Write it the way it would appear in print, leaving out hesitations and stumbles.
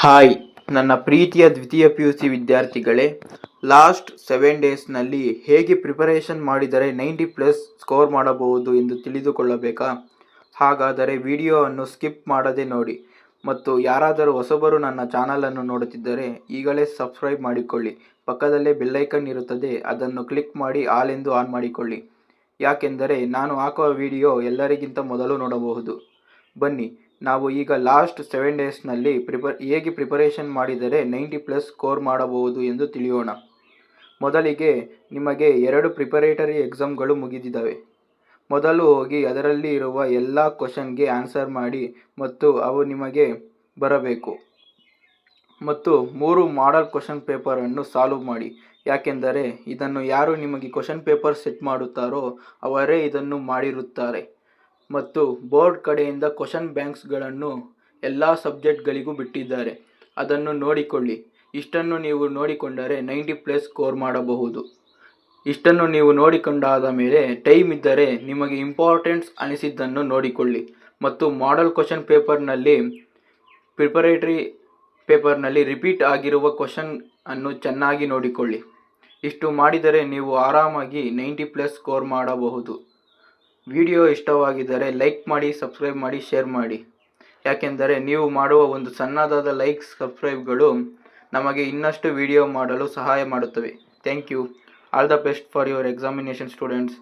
Hi ನನ್ನ ಪ್ರೀತಿಯ ದ್ವಿತೀಯ PUC ವಿದ್ಯಾರ್ಥಿಗಳೇ, ಲಾಸ್ಟ್ 7 ಡೇಸ್ನಲ್ಲಿ ಹೇಗೆ ಪ್ರಿಪರೇಷನ್ ಮಾಡಿದರೆ 90+ ಸ್ಕೋರ್ ಮಾಡಬಹುದು ಎಂದು ತಿಳಿದುಕೊಳ್ಳಬೇಕಾ? ಹಾಗಾದರೆ ವಿಡಿಯೋವನ್ನು ಸ್ಕಿಪ್ ಮಾಡದೆ ನೋಡಿ. ಮತ್ತು ಯಾರಾದರೂ ಹೊಸಬರು ನನ್ನ ಚಾನಲನ್ನು ನೋಡುತ್ತಿದ್ದರೆ ಈಗಲೇ ಸಬ್ಸ್ಕ್ರೈಬ್ ಮಾಡಿಕೊಳ್ಳಿ. ಪಕ್ಕದಲ್ಲೇ ಬೆಲ್ಲೈಕನ್ ಇರುತ್ತದೆ, ಅದನ್ನು ಕ್ಲಿಕ್ ಮಾಡಿ ಆಲ್ ಎಂದು ಆನ್ ಮಾಡಿಕೊಳ್ಳಿ. ಯಾಕೆಂದರೆ ನಾನು ಹಾಕುವ ವಿಡಿಯೋ ಎಲ್ಲರಿಗಿಂತ ಮೊದಲು ನೋಡಬಹುದು. ಬನ್ನಿ, ನಾವು ಈಗ ಲಾಸ್ಟ್ 7 ಡೇಸ್ನಲ್ಲಿ ಹೇಗೆ ಪ್ರಿಪರೇಷನ್ ಮಾಡಿದರೆ 90+ ಸ್ಕೋರ್ ಮಾಡಬಹುದು ಎಂದು ತಿಳಿಯೋಣ. ಮೊದಲಿಗೆ ನಿಮಗೆ 2 ಪ್ರಿಪರೇಟರಿ ಎಕ್ಸಾಮ್ಗಳು ಮುಗಿದಿದ್ದಾವೆ. ಮೊದಲು ಹೋಗಿ ಅದರಲ್ಲಿ ಇರುವ ಎಲ್ಲ ಕ್ವಶನ್ಗೆ ಆನ್ಸರ್ ಮಾಡಿ ಮತ್ತು ಅವು ನಿಮಗೆ ಬರಬೇಕು. ಮತ್ತು 3 ಮಾಡೆಲ್ ಕ್ವಶನ್ ಪೇಪರನ್ನು ಸಾಲ್ವ್ ಮಾಡಿ. ಯಾಕೆಂದರೆ ಇದನ್ನು ಯಾರು ನಿಮಗೆ ಕ್ವಶನ್ ಪೇಪರ್ ಸೆಟ್ ಮಾಡುತ್ತಾರೋ ಅವರೇ ಇದನ್ನು ಮಾಡಿರುತ್ತಾರೆ. ಮತ್ತು ಬೋರ್ಡ್ ಕಡೆಯಿಂದ ಕ್ವಶನ್ ಬ್ಯಾಂಕ್ಸ್ಗಳನ್ನು ಎಲ್ಲ ಸಬ್ಜೆಕ್ಟ್ಗಳಿಗೂ ಬಿಟ್ಟಿದ್ದಾರೆ, ಅದನ್ನು ನೋಡಿಕೊಳ್ಳಿ. ಇಷ್ಟನ್ನು ನೀವು ನೋಡಿಕೊಂಡರೆ 90+ ಸ್ಕೋರ್ ಮಾಡಬಹುದು. ಇಷ್ಟನ್ನು ನೀವು ನೋಡಿಕೊಂಡಾದ ಮೇಲೆ ಟೈಮ್ ಇದ್ದರೆ ನಿಮಗೆ ಇಂಪಾರ್ಟೆಂಟ್ಸ್ ಅನಿಸಿದ್ದನ್ನು ನೋಡಿಕೊಳ್ಳಿ ಮತ್ತು ಮಾಡೆಲ್ ಕ್ವಶನ್ ಪೇಪರ್ನಲ್ಲಿ ಪ್ರಿಪರೇಟರಿ ಪೇಪರ್ನಲ್ಲಿ ರಿಪೀಟ್ ಆಗಿರುವ ಕ್ವಶನ್ ಅನ್ನು ಚೆನ್ನಾಗಿ ನೋಡಿಕೊಳ್ಳಿ. ಇಷ್ಟು ಮಾಡಿದರೆ ನೀವು ಆರಾಮಾಗಿ 90+ ಸ್ಕೋರ್ ಮಾಡಬಹುದು. ವಿಡಿಯೋ ಇಷ್ಟವಾಗಿದ್ದರೆ ಲೈಕ್ ಮಾಡಿ, ಸಬ್ಸ್ಕ್ರೈಬ್ ಮಾಡಿ, ಶೇರ್ ಮಾಡಿ. ಯಾಕೆಂದರೆ ನೀವು ಮಾಡುವ ಒಂದು ಸಣ್ಣದಾದ ಲೈಕ್, ಸಬ್ಸ್ಕ್ರೈಬ್ಗಳು ನಮಗೆ ಇನ್ನಷ್ಟು ವಿಡಿಯೋ ಮಾಡಲು ಸಹಾಯ ಮಾಡುತ್ತವೆ. Thank you. All the best for your examination students.